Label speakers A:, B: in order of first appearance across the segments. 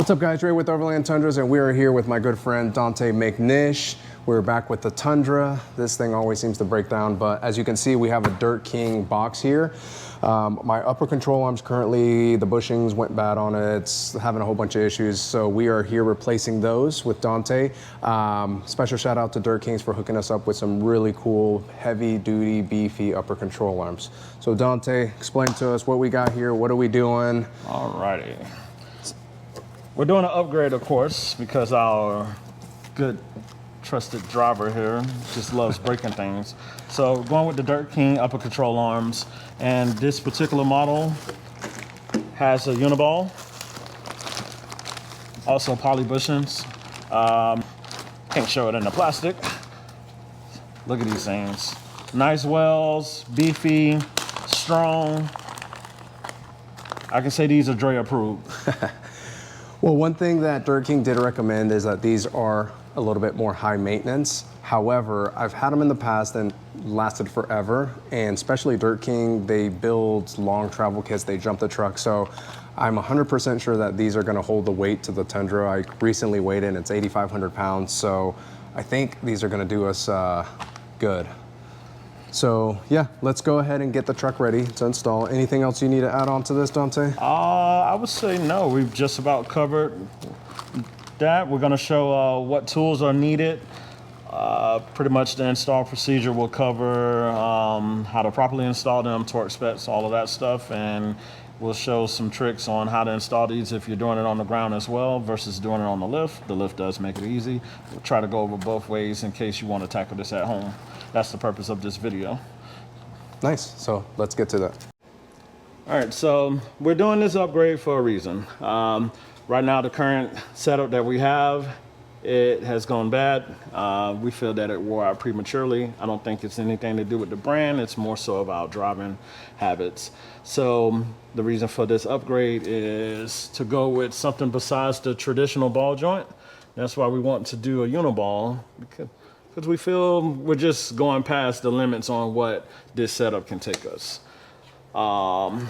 A: What's up guys, Ray with Overland Tundras, and we are here with my good friend Dante McNish. We're back with the Tundra. This thing always seems to break down, but as you can see, we have a Dirt King box here. My upper control arms currently, the bushings went bad on it. It's having a whole bunch of issues, so we are here replacing those with Dante. Special shout out to Dirt Kings for hooking us up with some really cool, heavy duty, beefy upper control arms. So Dante, explain to us what we got here, what are we doing?
B: Alrighty. We're doing an upgrade, of course, because our good trusted driver here just loves breaking things. So we're going with the Dirt King upper control arms, and this particular model has a uniball, also poly bushings. Can't show it in the plastic. Look at these things. Nice wells, beefy, strong. I can say these are Dre approved.
A: Well, one thing that Dirt King did recommend is that these are a little bit more high maintenance. However, I've had them in the past and lasted forever, and especially Dirt King, they build long travel kits, they jump the truck, so I'm 100% sure that these are gonna hold the weight to the Tundra. I recently weighed in, it's 8,500 pounds, so I think these are gonna do us good. So yeah, let's go ahead and get the truck ready to install. Anything else you need to add on to this, Dante?
B: I would say no, we've just about covered that. We're gonna show what tools are needed. Pretty much the install procedure will cover how to properly install them, torque specs, all of that stuff, and we'll show some tricks on how to install these if you're doing it on the ground as well versus doing it on the lift. The lift does make it easy. We'll try to go over both ways in case you want to tackle this at home. That's the purpose of this video.
A: Nice, so let's get to that.
B: All right, so we're doing this upgrade for a reason. Right now, the current setup that we have, it has gone bad. We feel that it wore out prematurely. I don't think it's anything to do with the brand. It's more so about driving habits. So the reason for this upgrade is to go with something besides the traditional ball joint. That's why we want to do a uniball, because we feel we're just going past the limits on what this setup can take us. One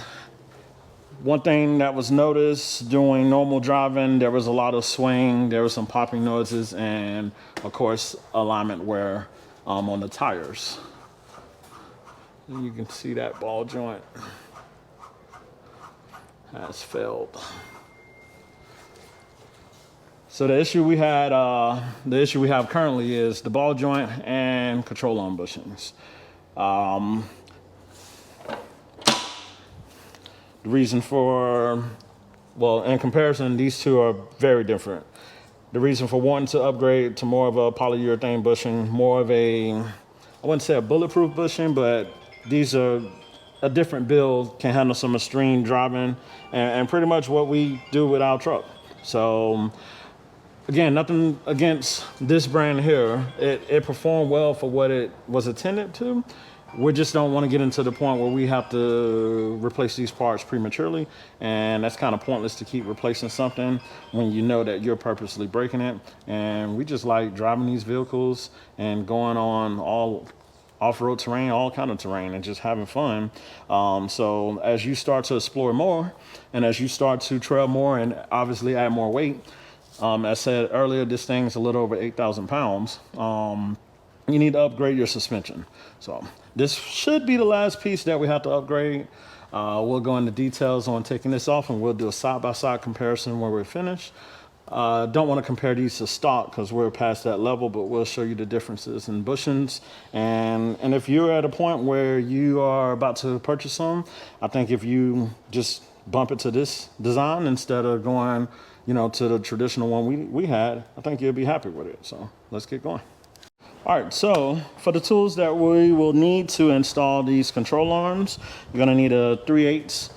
B: thing that was noticed doing normal driving, there was a lot of swing, there was some popping noises, and of course alignment wear on the tires. You can see that ball joint has failed. So the issue we have currently is the ball joint and control arm bushings. The reason for, well, in comparison, these two are very different. The reason for wanting to upgrade to more of a polyurethane bushing, more of a, I wouldn't say a bulletproof bushing, but these are a different build, can handle some extreme driving, and pretty much what we do with our truck. So, again, nothing against this brand here. It performed well for what it was intended to. We just don't want to get into the point where we have to replace these parts prematurely, and that's kind of pointless to keep replacing something when you know that you're purposely breaking it. And we just like driving these vehicles and going on all off-road terrain, all kind of terrain, and just having fun. So as you start to explore more, and as you start to trail more and obviously add more weight, as I said earlier, this thing's a little over 8,000 pounds. You need to upgrade your suspension. So this should be the last piece that we have to upgrade. We'll go into details on taking this off, and we'll do a side-by-side comparison when we're finished. Don't want to compare these to stock because we're past that level, but we'll show you the differences in bushings. And if you're at a point where you are about to purchase some, I think if you just bump it to this design instead of going, you know, to the traditional one we had, I think you'll be happy with it. So let's get going. All right, so for the tools that we will need to install these control arms, you're gonna need a 3/8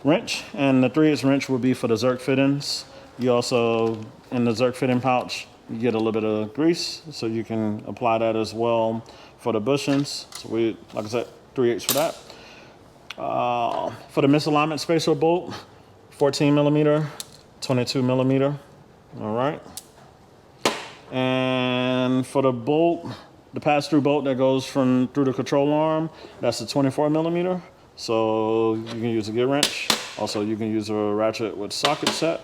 B: wrench, and the 3/8 wrench will be for the Zerk fittings. You also, in the Zerk fitting pouch, you get a little bit of grease, so you can apply that as well for the bushings. So we, like I said, 3/8 for that. For the misalignment spacer bolt, 14 millimeter, 22 millimeter, all right. And for the bolt, the pass-through bolt that goes through the control arm, that's a 24 millimeter. So you can use a gear wrench. Also, you can use a ratchet with socket set.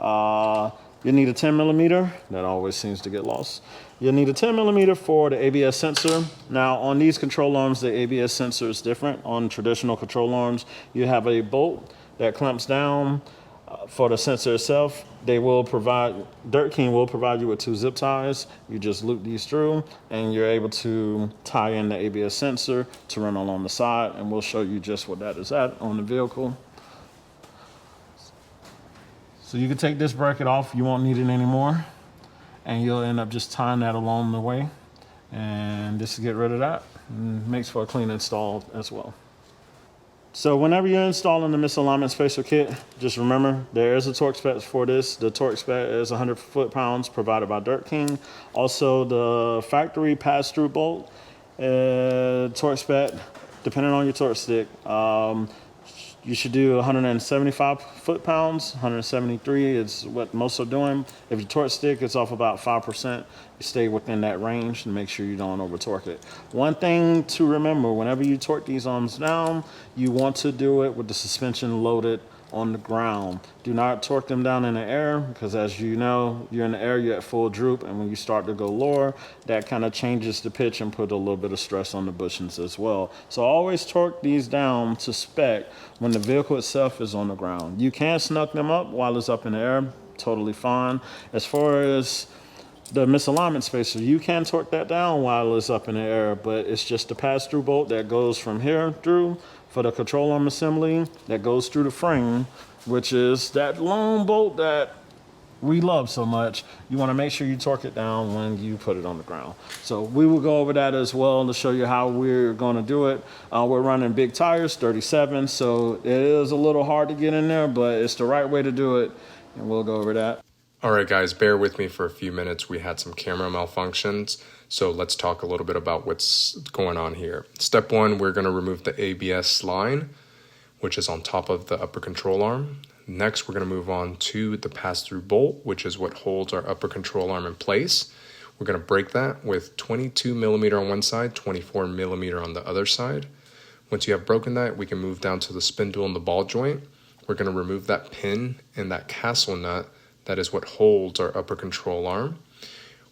B: You need a 10 millimeter. That always seems to get lost. You'll need a 10 millimeter for the ABS sensor. Now on these control arms, the ABS sensor is different. On traditional control arms, you have a bolt that clamps down for the sensor itself. Dirt King will provide you with 2 zip ties. You just loop these through and you're able to tie in the ABS sensor to run along the side, and we'll show you just what that is at on the vehicle. So you can take this bracket off, you won't need it anymore, and you'll end up just tying that along the way. And just to get rid of that, and makes for a clean install as well. So whenever you're installing the misalignment spacer kit, just remember there is a torque spec for this. The torque spec is 100 foot-pounds provided by Dirt King. Also, the factory pass-through bolt torque spec, depending on your torque stick, you should do 175 foot-pounds. 173 is what most are doing. If your torque stick is off about 5%, you stay within that range and make sure you don't over-torque it. One thing to remember, whenever you torque these arms down, you want to do it with the suspension loaded on the ground. Do not torque them down in the air, because as you know, you're in the air, you're at full droop, and when you start to go lower, that kind of changes the pitch and put a little bit of stress on the bushings as well. So always torque these down to spec when the vehicle itself is on the ground. You can snug them up while it's up in the air, totally fine. As far as the misalignment spacer, you can torque that down while it's up in the air, but it's just a pass-through bolt that goes from here through for the control arm assembly that goes through the frame, which is that long bolt that we love so much. You want to make sure you torque it down when you put it on the ground. So we will go over that as well to show you how we're going to do it. We're running big tires, 37, so it is a little hard to get in there, but it's the right way to do it, and we'll go over that.
A: All right, guys, bear with me for a few minutes. We had some camera malfunctions, so let's talk a little bit about what's going on here. Step 1, we're going to remove the ABS line, which is on top of the upper control arm. Next, we're going to move on to the pass-through bolt, which is what holds our upper control arm in place. We're going to break that with 22 millimeter on one side, 24 millimeter on the other side. Once you have broken that, we can move down to the spindle and the ball joint. We're going to remove that pin and that castle nut. That is what holds our upper control arm.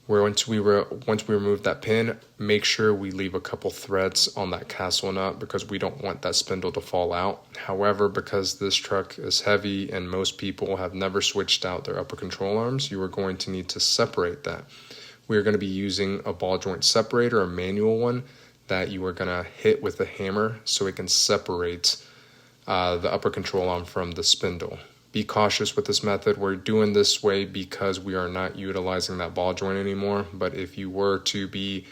A: Once we remove that pin, make sure we leave a couple threads on that castle nut because we don't want that spindle to fall out. However, because this truck is heavy and most people have never switched out their upper control arms, you are going to need to separate that. We are going to be using a ball joint separator, a manual one, that you are going to hit with a hammer so it can separate the upper control arm from the spindle. Be cautious with this method. We're doing this way because we are not utilizing that ball joint anymore. But if you were to be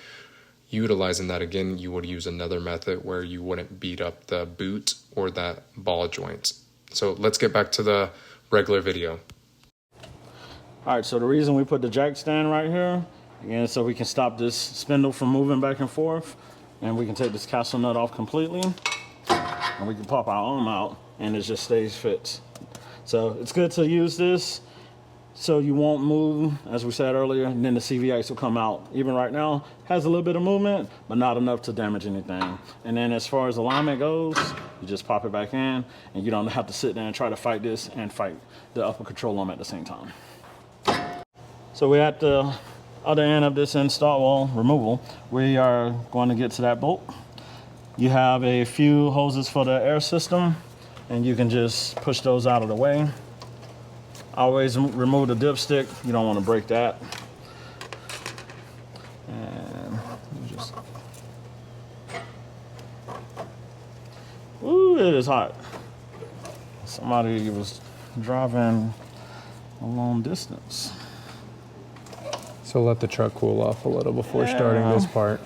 A: utilizing that again, you would use another method where you wouldn't beat up the boot or that ball joint. So let's get back to the regular video.
B: All right, so the reason we put the jack stand right here, again, so we can stop this spindle from moving back and forth, and we can take this castle nut off completely, and we can pop our arm out, and it just stays fixed. So it's good to use this so you won't move, as we said earlier, and then the CVX will come out. Even right now, has a little bit of movement, but not enough to damage anything. And then as far as alignment goes, you just pop it back in, and you don't have to sit there and try to fight this and fight the upper control arm at the same time. So we're at the other end of this install, well, removal. We are going to get to that bolt. You have a few hoses for the air system, and you can just push those out of the way. Always remove the dipstick. You don't want to break that. And you just... Ooh, it is hot. Somebody was driving a long distance.
A: So let the truck cool off a little before starting this part.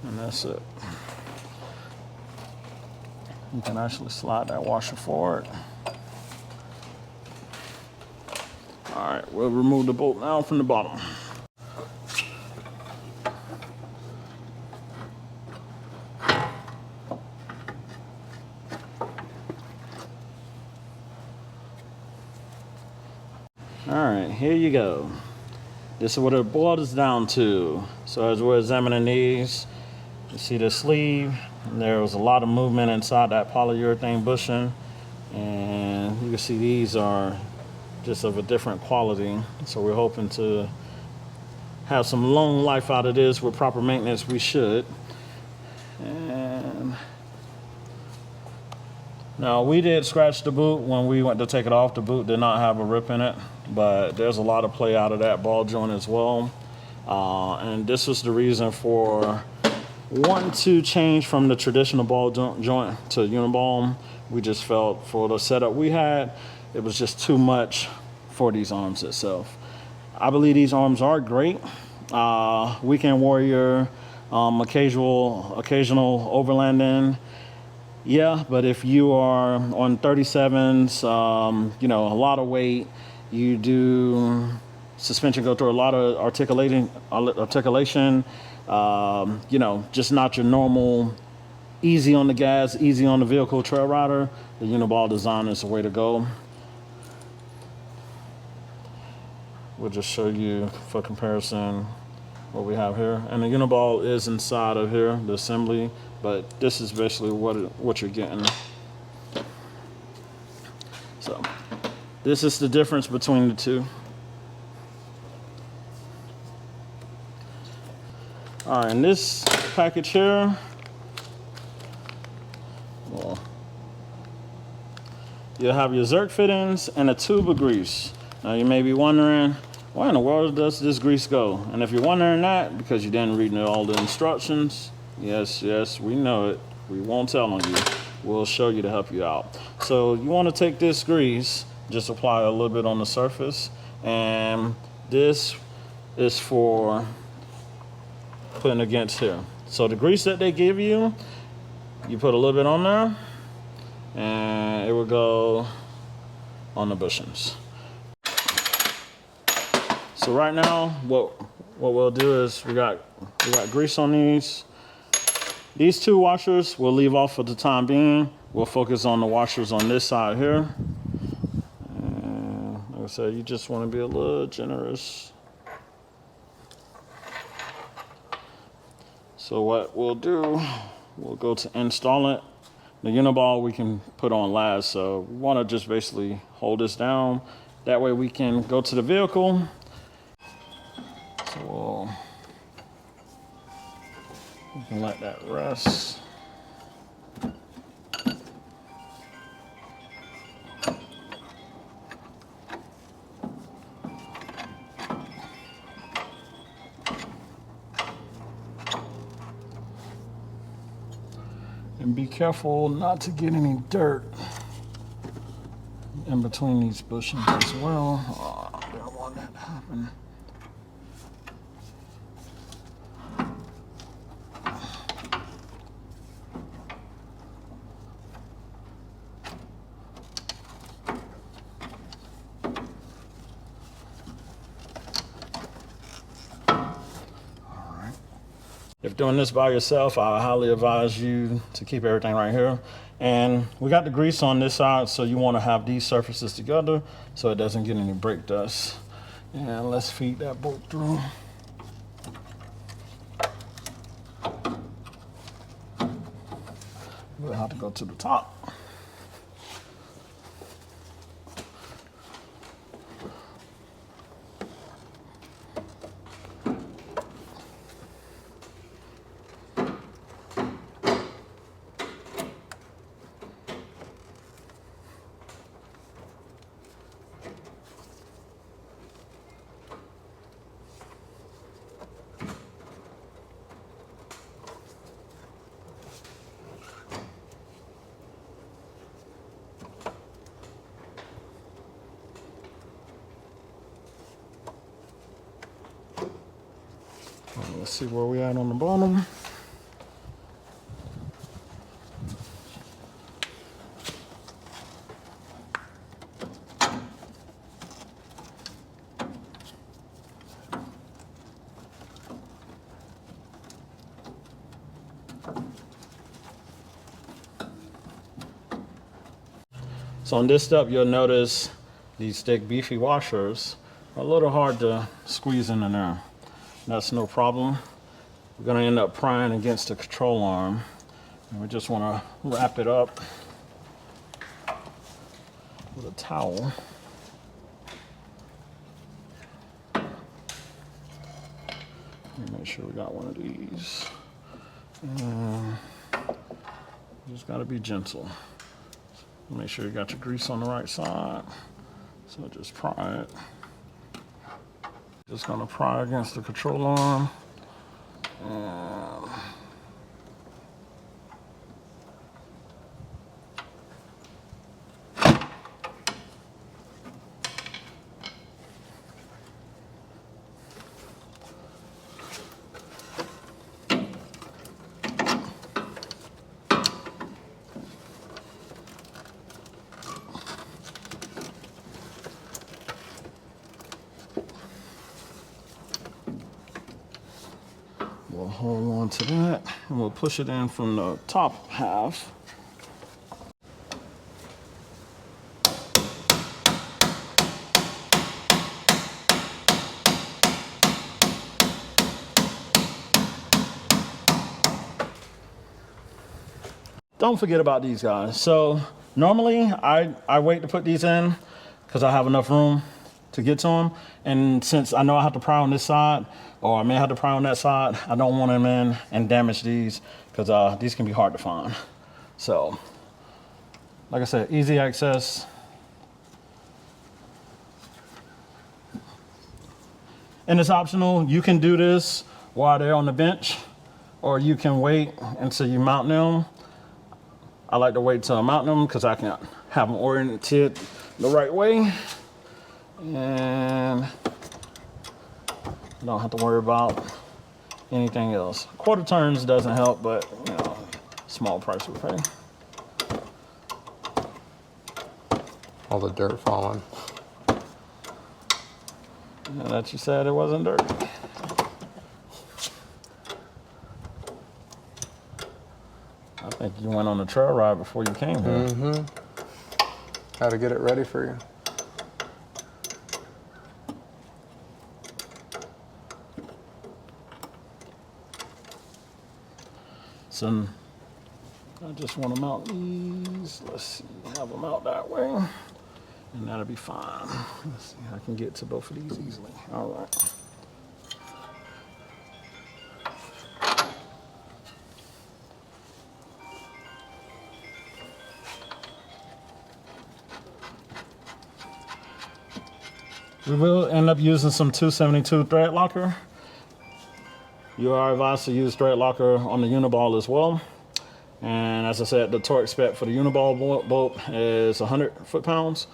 B: And that's it. You can actually slide that washer forward. All right, we'll remove the bolt now from the bottom. All right, here you go. This is what it boils down to. So as we're examining these, you see the sleeve There was a lot of movement inside that polyurethane bushing, and you can see these are just of a different quality. So we're hoping to have some long life out of this with proper maintenance. We should. And now we did scratch the boot when we went to take it off. The boot did not have a rip in it, but there's a lot of play out of that ball joint as well. And this was the reason for wanting to change from the traditional ball joint to uniball. We just felt for the setup we had, it was just too much for these arms itself. I believe these arms are great. Weekend warrior, occasional overlanding. Yeah, but if you are on 37s, you know, a lot of weight, you do suspension go through a lot of articulation, you know, just not your normal easy on the gas, easy on the vehicle trail rider. The uniball design is the way to go. We'll just show you for comparison what we have here. And the uniball is inside of here, the assembly, but this is basically what you're getting. So this is the difference between the two. All right, in this package here, well, you'll have your Zerk fittings and a tube of grease. Now you may be wondering, where in the world does this grease go? And if you're wondering that because you didn't read all the instructions, yes, we know it. We won't tell on you. We'll show you to help you out. So you want to take this grease, just apply a little bit on the surface, and this is for putting against here. So the grease that they give you, you put a little bit on there, and it will go on the bushings. So right now, what we'll do is we got grease on these. These two washers we'll leave off for the time being. We'll focus on the washers on this side here. And like I said, you just want to be a little generous. So what we'll do, we'll go to install it. The uniball we can put on last, so we want to just basically hold this down. That way we can go to the vehicle. So we can let that rest. And be careful not to get any dirt in between these bushings as well. Oh, I don't want that to happen. If doing this by yourself, I highly advise you to keep everything right here. And we got the grease on this side, so you want to have these surfaces together so it doesn't get any brake dust. And let's feed that bolt through. We'll have to go to the top. Let's see where we at on the bottom. So on this step, you'll notice these thick, beefy washers are a little hard to squeeze in there. That's no problem. We're gonna end up prying against the control arm. And we just want to wrap it up with a towel. Make sure we got one of these. Just got to be gentle. Make sure you got your grease on the right side. So just pry it. Just gonna pry against the control arm. And we'll hold on to that and we'll push it in from the top half. Don't forget about these guys. So normally I wait to put these in because I have enough room to get to them. And since I know I have to pry on this side, or I may have to pry on that side, I don't want them in and damage these because these can be hard to find. So, like I said, easy access. And it's optional. You can do this while they're on the bench, or you can wait until you mount them. I like to wait till I mount them because I can have them oriented the right way. And I don't have to worry about anything else. Quarter turns doesn't help, but you know, small price we pay.
A: All the dirt falling.
B: And that you said it wasn't dirt. I think you went on a trail ride before you came here.
A: Mm-hmm. How to get it ready for you.
B: So I just want to mount these. Let's see, have them out that way, and that'll be fine. Let's see, I can get to both of these easily. All right. We will end up using some 272 thread locker. You are advised to use thread locker on the uniball as well. And as I said, the torque spec for the uniball bolt is 100 foot-pounds.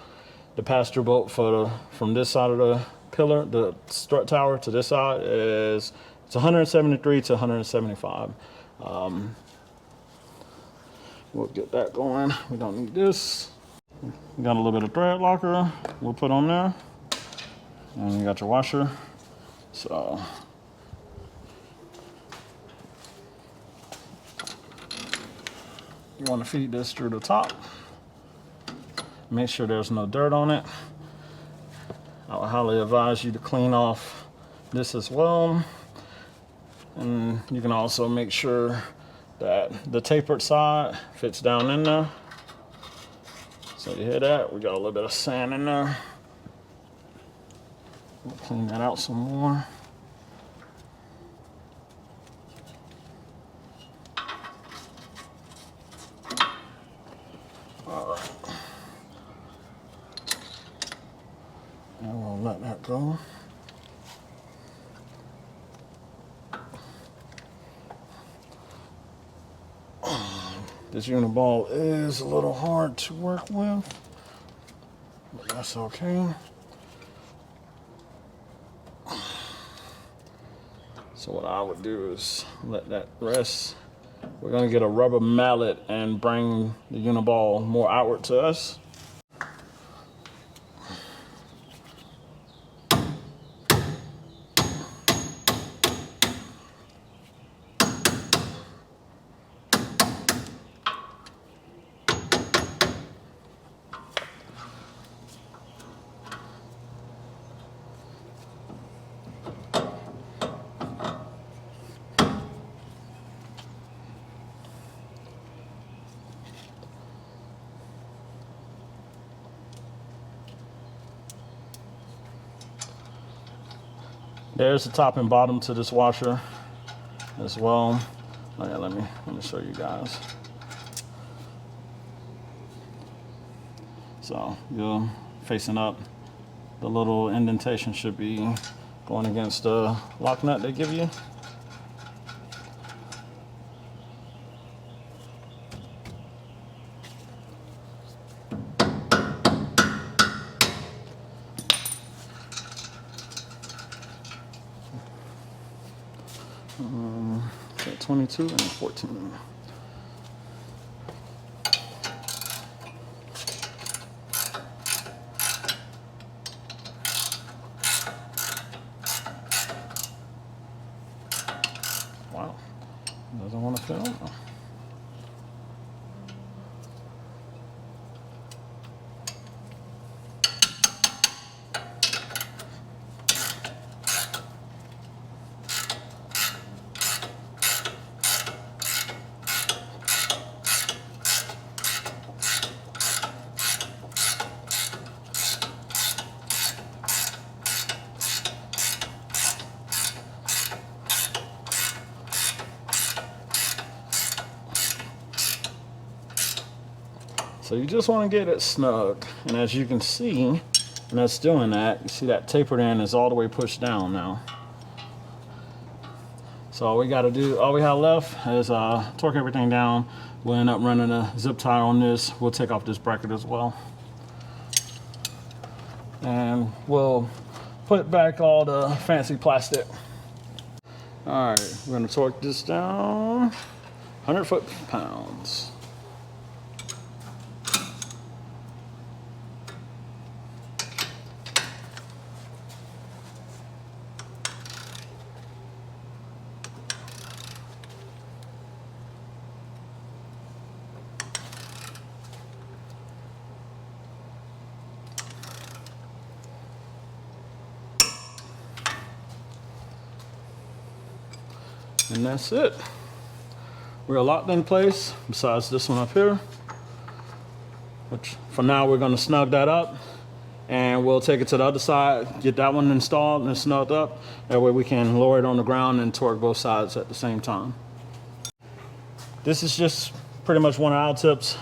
B: The passenger bolt from this side of the pillar, the strut tower to this side it's 173 to 175. We'll get that going. We don't need this. We got a little bit of thread locker we'll put on there. And you got your washer. So you want to feed this through the top. Make sure there's no dirt on it. I would highly advise you to clean off this as well. And you can also make sure that the tapered side fits down in there. So you hear that? We got a little bit of sand in there. We'll clean that out some more. All right. And we'll let that go. This uniball is a little hard to work with, but that's okay. So what I would do is let that rest. We're gonna get a rubber mallet and bring the uniball more outward to us. There's the top and bottom to this washer as well. Oh yeah, let me show you guys. So you're facing up. The little indentation should be going against the lock nut they give you. Okay, 22 and 14. Wow, doesn't want to fit on. So you just want to get it snug, and as you can see, and that's doing that, you see that tapered end is all the way pushed down now. So all we got to do, all we have left is torque everything down. We'll end up running a zip tie on this. We'll take off this bracket as well, and we'll put back all the fancy plastic. All right, we're going to torque this down 100 foot-pounds. And that's it. We're locked in place, besides this one up here, which for now we're gonna snug that up, and we'll take it to the other side, get that one installed and snugged up. That way we can lower it on the ground and torque both sides at the same time. This is just pretty much one of our tips.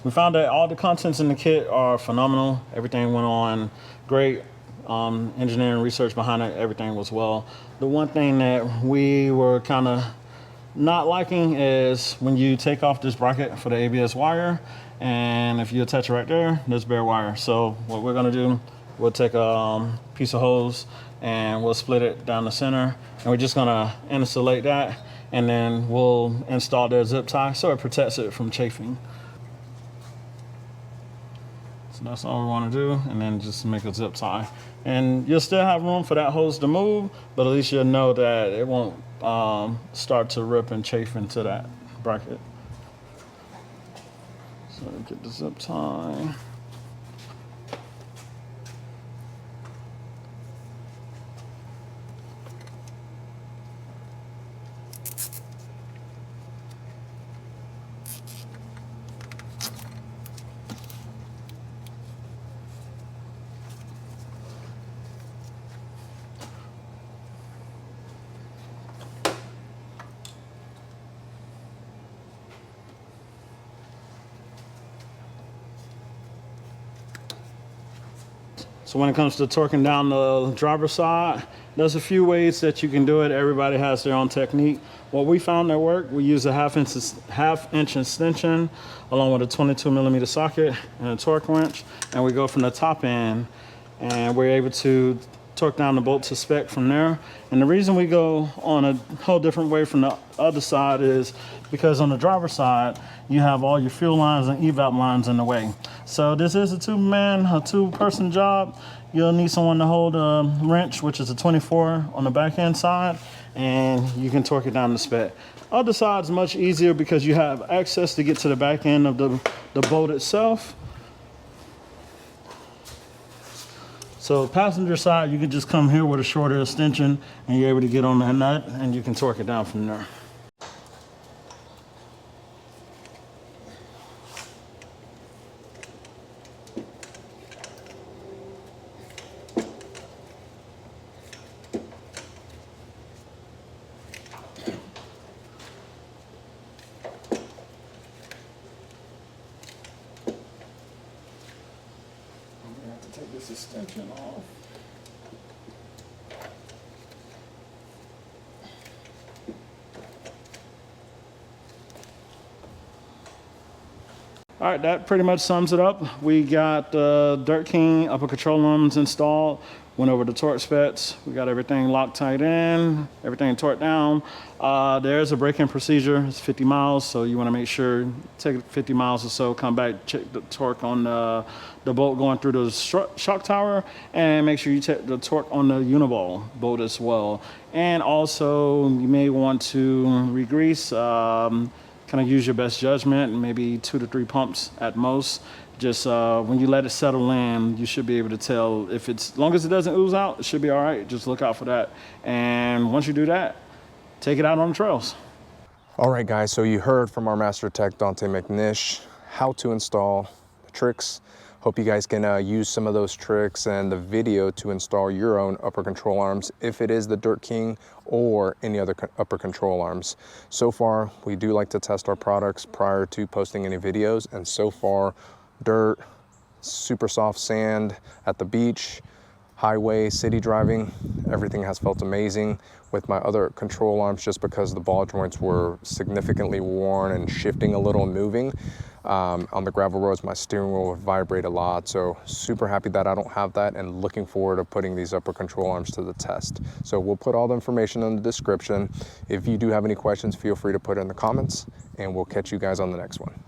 B: We found that all the contents in the kit are phenomenal. Everything went on great. Engineering research behind it, everything was well. The one thing that we were kind of not liking is when you take off this bracket for the ABS wire, and if you attach it right there, there's bare wire. So what we're gonna do, we'll take a piece of hose and we'll split it down the center, and we're just gonna insulate that, and then we'll install the zip tie so it protects it from chafing. So that's all we want to do, and then just make a zip tie. And you'll still have room for that hose to move, but at least you'll know that it won't start to rip and chafe into that bracket. So get the zip tie. So when it comes to torquing down the driver's side, there's a few ways that you can do it. Everybody has their own technique. What we found that worked, we use a half inch extension along with a 22mm socket and a torque wrench, and we go from the top end, and we're able to torque down the bolt to spec from there. And the reason we go on a whole different way from the other side is because on the driver's side, you have all your fuel lines and evap lines in the way. So this is a two-person job. You'll need someone to hold a wrench, which is a 24 on the back end side, and you can torque it down the spec. Other side's much easier because you have access to get to the back end of the bolt itself. So passenger side, you can just come here with a shorter extension, and you're able to get on that nut, and you can torque it down from there. this extension off. All right, that pretty much sums it up. We got Dirt King upper control arms installed. Went over the torque specs. We got everything locked tight in, everything torqued down. There's a braking procedure. It's 50 miles, so you want to make sure, take 50 miles or so, come back, check the torque on the bolt going through the shock tower, and make sure you check the torque on the uniball bolt as well. And also, you may want to re-grease. Kind of use your best judgment, maybe 2 to 3 pumps at most. Just when you let it settle in, you should be able to tell if it's, as long as it doesn't ooze out, it should be all right. Just look out for that. And once you do that, take it out on the trails.
A: All right, guys, so you heard from our master tech, Dante McNish, how to install the tricks. Hope you guys can use some of those tricks and the video to install your own upper control arms, if it is the Dirt King or any other upper control arms. So far, we do like to test our products prior to posting any videos, and so far, dirt, super soft sand at the beach, highway, city driving, everything has felt amazing. With my other control arms, just because the ball joints were significantly worn and shifting a little and moving, on the gravel roads, my steering wheel would vibrate a lot. So super happy that I don't have that, and looking forward to putting these upper control arms to the test. So we'll put all the information in the description. If you do have any questions, feel free to put it in the comments, and we'll catch you guys on the next one.